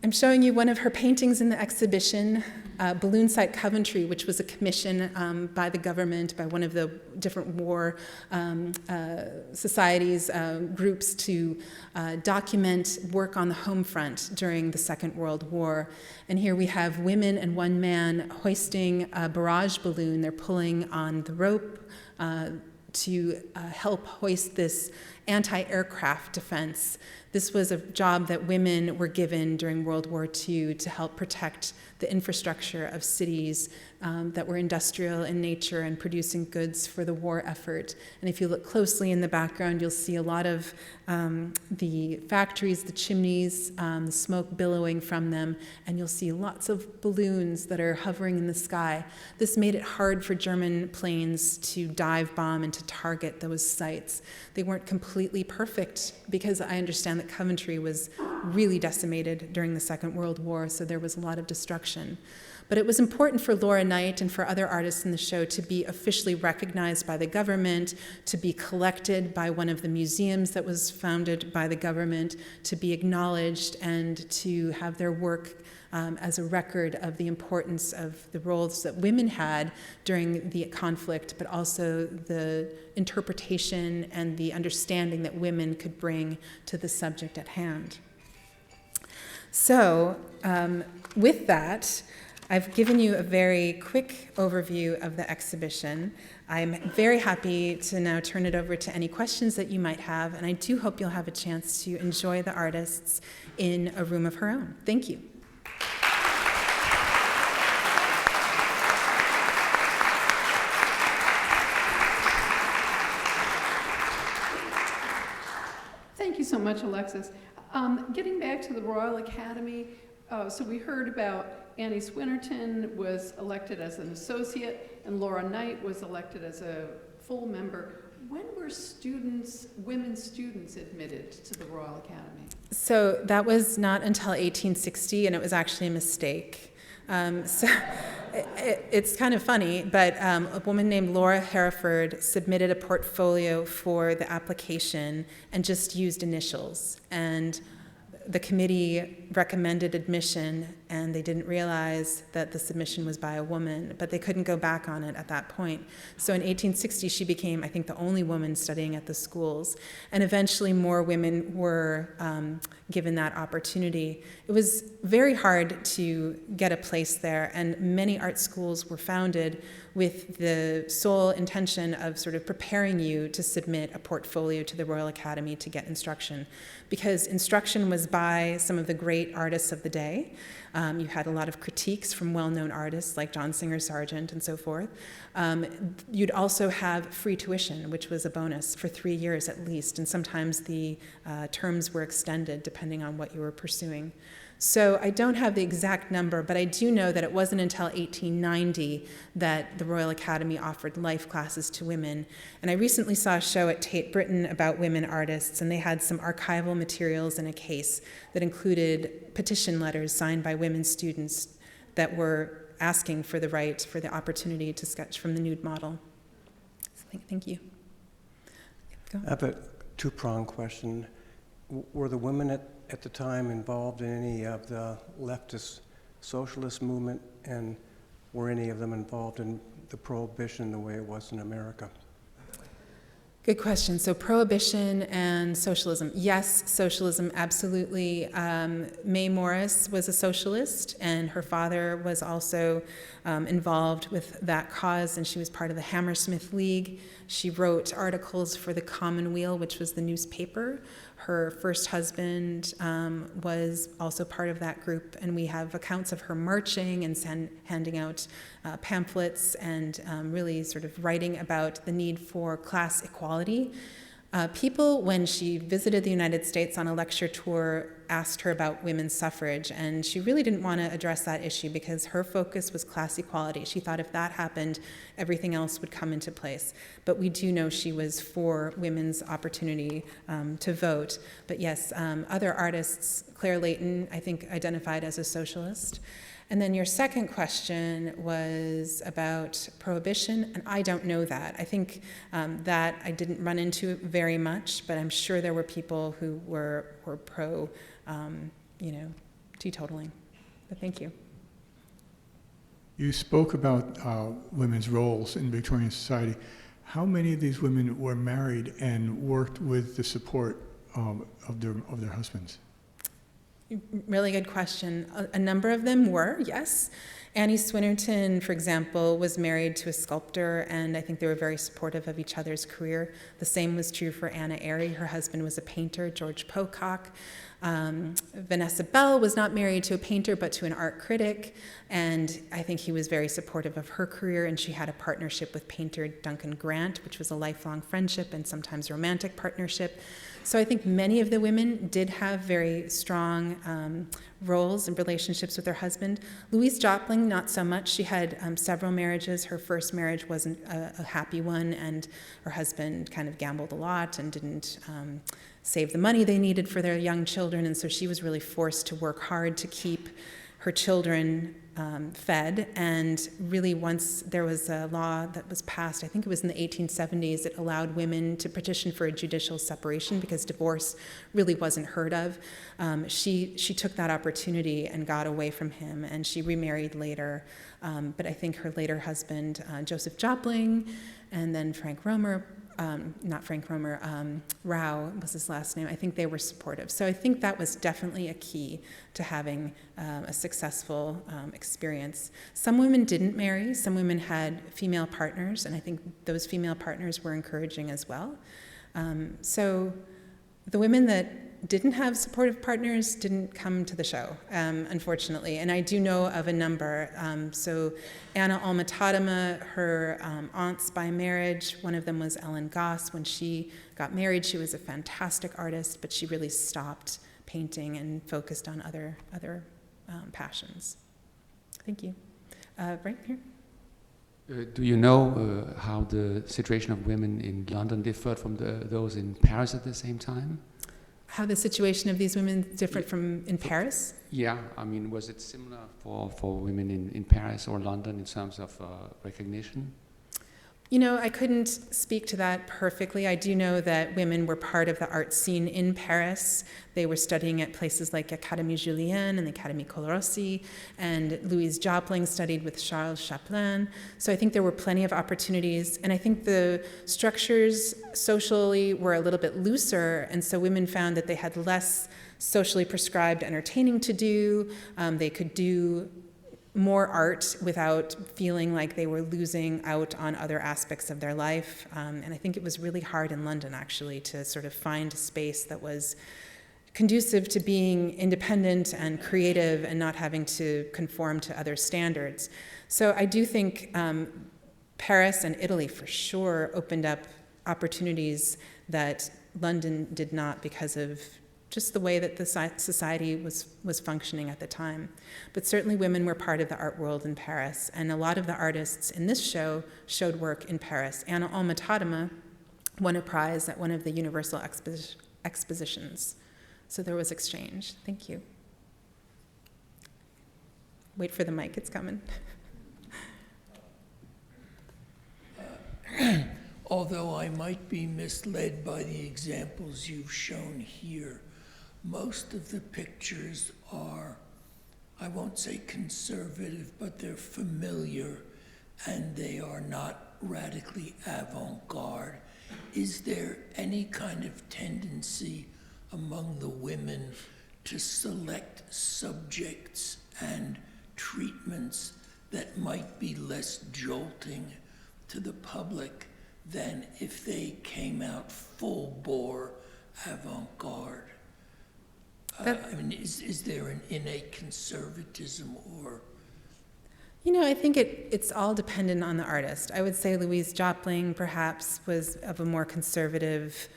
A: I'm showing you one of her paintings in the exhibition, Balloon Sight Coventry, which was a commission by the government, by one of the different war societies, groups to document work on the home front during the Second World War. And here we have women and one man hoisting a barrage balloon. They're pulling on the rope to help hoist this anti-aircraft defense. This was a job that women were given during World War II to help protect the infrastructure of cities that were industrial in nature and producing goods for the war effort. And if you look closely in the background, you'll see a lot of the factories, the chimneys, the smoke billowing from them, and you'll see lots of balloons that are hovering in the sky. This made it hard for German planes to dive bomb and to target those sites. They weren't completely perfect because I understand that Coventry was really decimated during the Second World War, so there was a lot of destruction. But it was important for Laura Knight and for other artists in the show to be officially recognized by the government, to be collected by one of the museums that was founded by the government, to be acknowledged, and to have their work as a record of the importance of the roles that women had during the conflict, but also the interpretation and the understanding that women could bring to the subject at hand. So, with that, I've given you a very quick overview of the exhibition. I'm very happy to now turn it over to any questions that you might have, and I do hope you'll have a chance to enjoy the artists in a room of her own. Thank you.
B: Thank you so much, Alexis. Getting back to the Royal Academy, so we heard about Annie Swinnerton was elected as an associate, and Laura Knight was elected as a full member. When were women students admitted to the Royal Academy?
A: So that was not until 1860, and it was actually a mistake. It's kind of funny, but a woman named Laura Hereford submitted a portfolio for the application and just used initials. And the committee recommended admission, and they didn't realize that the submission was by a woman, but they couldn't go back on it at that point. So in 1860, she became, I think, the only woman studying at the schools, and eventually more women were given that opportunity. It was very hard to get a place there, and many art schools were founded with the sole intention of sort of preparing you to submit a portfolio to the Royal Academy to get instruction, because instruction was by some of the great artists of the day. You had a lot of critiques from well-known artists like John Singer Sargent and so forth. You'd also have free tuition, which was a bonus for 3 years at least, and sometimes the terms were extended depending on what you were pursuing. So I don't have the exact number, but I do know that it wasn't until 1890 that the Royal Academy offered life classes to women. And I recently saw a show at Tate Britain about women artists, and they had some archival materials in a case that included petition letters signed by women students that were asking for the right, for the opportunity to sketch from the nude model. So thank you. Go.
C: I have a two-pronged question. Were the women at the time involved in any of the leftist socialist movement, and were any of them involved in the prohibition the way it was in America?
A: Good question. So prohibition and socialism. Yes, socialism, absolutely. Mae Morris was a socialist, and her father was also involved with that cause, and she was part of the Hammersmith League. She wrote articles for the Commonweal, which was the newspaper. Her first husband was also part of that group, and we have accounts of her marching and handing out pamphlets and really sort of writing about the need for class equality. People, when she visited the United States on a lecture tour, asked her about women's suffrage, and she really didn't want to address that issue because her focus was class equality. She thought if that happened, everything else would come into place. But we do know she was for women's opportunity to vote. But yes, other artists, Claire Leighton, I think, identified as a socialist. And then your second question was about prohibition, and I don't know that. I think that I didn't run into very much, but I'm sure there were people who were pro, teetotaling. But thank you.
D: You spoke about women's roles in Victorian society. How many of these women were married and worked with the support of their husbands?
A: Really good question. A number of them were, yes. Annie Swinnerton, for example, was married to a sculptor, and I think they were very supportive of each other's career. The same was true for Anna Airy. Her husband was a painter, George Pocock. Vanessa Bell was not married to a painter, but to an art critic, and I think he was very supportive of her career, and she had a partnership with painter Duncan Grant, which was a lifelong friendship and sometimes romantic partnership. So I think many of the women did have very strong roles and relationships with their husband. Louise Jopling, not so much. She had several marriages. Her first marriage wasn't a happy one, and her husband kind of gambled a lot and didn't save the money they needed for their young children, and so she was really forced to work hard to keep her children fed. And really, once there was a law that was passed, I think it was in the 1870s, it allowed women to petition for a judicial separation because divorce really wasn't heard of. She took that opportunity and got away from him, and she remarried later. But I think her later husband, Joseph Jopling, and then Frank Romer, Rao was his last name. I think they were supportive. So I think that was definitely a key to having a successful experience. Some women didn't marry. Some women had female partners, and I think those female partners were encouraging as well. So the women that didn't have supportive partners didn't come to the show, unfortunately. And I do know of a number. So Anna Alma-Tadema, her aunts by marriage, one of them was Ellen Goss. When she got married, she was a fantastic artist, but she really stopped painting and focused on other passions. Thank you. Right here.
E: Do you know how the situation of women in London differed from those in Paris at the same time?
A: How the situation of these women is different from in Paris?
E: Yeah, I mean, was it similar for women in Paris or London in terms of recognition?
A: You know, I couldn't speak to that perfectly. I do know that women were part of the art scene in Paris. They were studying at places like Académie Julienne and the Académie Colarossi, and Louise Jopling studied with Charles Chaplin. So I think there were plenty of opportunities, and I think the structures socially were a little bit looser, and so women found that they had less socially prescribed entertaining to do. They could do more art without feeling like they were losing out on other aspects of their life. And I think it was really hard in London, actually, to sort of find a space that was conducive to being independent and creative and not having to conform to other standards. So I do think Paris and Italy, for sure, opened up opportunities that London did not because of just the way that the society was functioning at the time. But certainly women were part of the art world in Paris, and a lot of the artists in this show showed work in Paris. Anna Alma-Tadema won a prize at one of the Universal Expositions. So there was exchange. Thank you. Wait for the mic, it's coming.
F: Although I might be misled by the examples you've shown here, most of the pictures are, I won't say conservative, but they're familiar and they are not radically avant-garde. Is there any kind of tendency among the women to select subjects and treatments that might be less jolting to the public than if they came out full bore avant-garde? I mean, is there an innate conservatism or?
A: You know, I think it's all dependent on the artist. I would say Louise Jopling perhaps was of a more conservative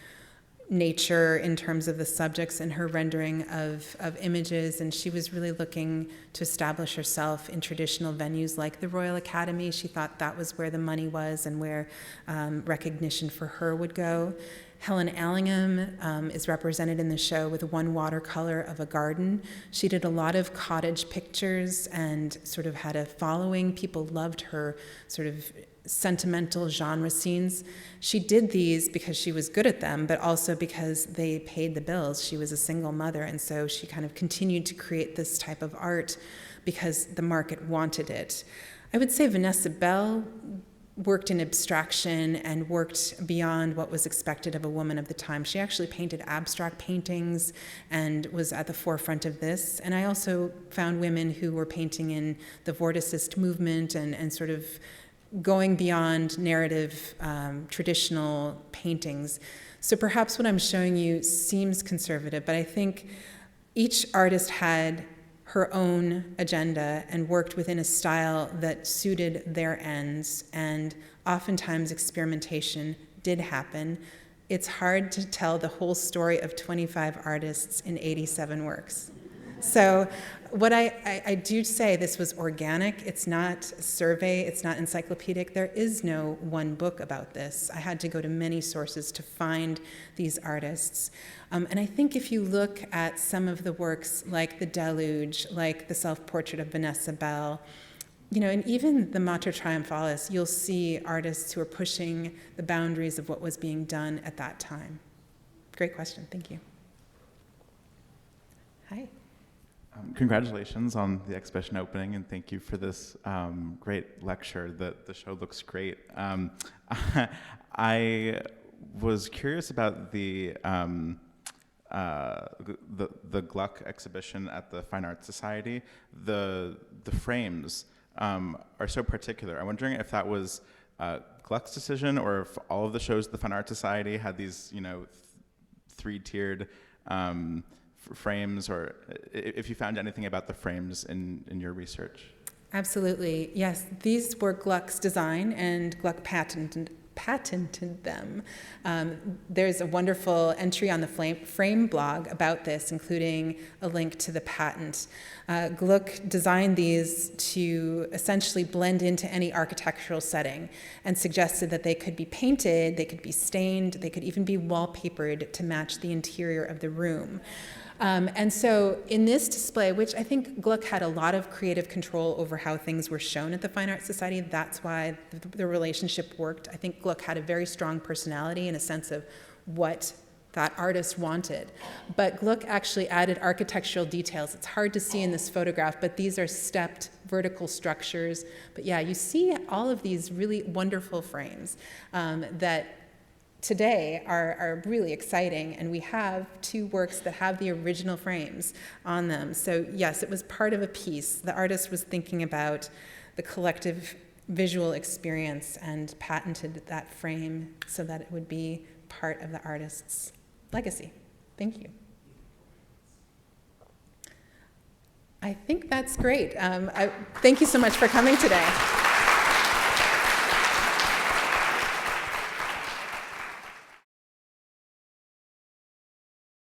A: nature in terms of the subjects and her rendering of images, and she was really looking to establish herself in traditional venues like the Royal Academy. She thought that was where the money was and where recognition for her would go. Helen Allingham is represented in the show with one watercolor of a garden. She did a lot of cottage pictures and sort of had a following. People loved her sort of sentimental genre scenes. She did these because she was good at them, but also because they paid the bills. She was a single mother, and so she kind of continued to create this type of art because the market wanted it. I would say Vanessa Bell worked in abstraction and worked beyond what was expected of a woman of the time. She actually painted abstract paintings and was at the forefront of this. And I also found women who were painting in the Vorticist movement and sort of going beyond narrative, traditional paintings. So perhaps what I'm showing you seems conservative, but I think each artist had her own agenda and worked within a style that suited their ends, and oftentimes experimentation did happen. It's hard to tell the whole story of 25 artists in 87 works. So what I do say, this was organic. It's not a survey. It's not encyclopedic. There is no one book about this. I had to go to many sources to find these artists. And I think if you look at some of the works like The Deluge, like the self-portrait of Vanessa Bell, you know, and even the Mater Triumphalis, you'll see artists who are pushing the boundaries of what was being done at that time. Great question. Thank you. Hi.
G: Congratulations on the exhibition opening, and thank you for this great lecture. The show looks great. I was curious about the Gluck exhibition at the Fine Arts Society. The frames are so particular. I'm wondering if that was Gluck's decision, or if all of the shows at the Fine Arts Society had these, you know, three-tiered frames, or if you found anything about the frames in your research. Absolutely,
A: yes. These were Gluck's design, and Gluck patented them. There's a wonderful entry on the Frame blog about this, including a link to the patent. Gluck designed these to essentially blend into any architectural setting and suggested that they could be painted, they could be stained, they could even be wallpapered to match the interior of the room. And so in this display, which I think Gluck had a lot of creative control over how things were shown at the Fine Arts Society, that's why the relationship worked. I think Gluck had a very strong personality and a sense of what that artist wanted. But Gluck actually added architectural details. It's hard to see in this photograph, but these are stepped vertical structures. But yeah, you see all of these really wonderful frames that today are really exciting, and we have 2 works that have the original frames on them. So yes, it was part of a piece. The artist was thinking about the collective visual experience and patented that frame so that it would be part of the artist's legacy. Thank you. I think that's great. Thank you so much for coming today.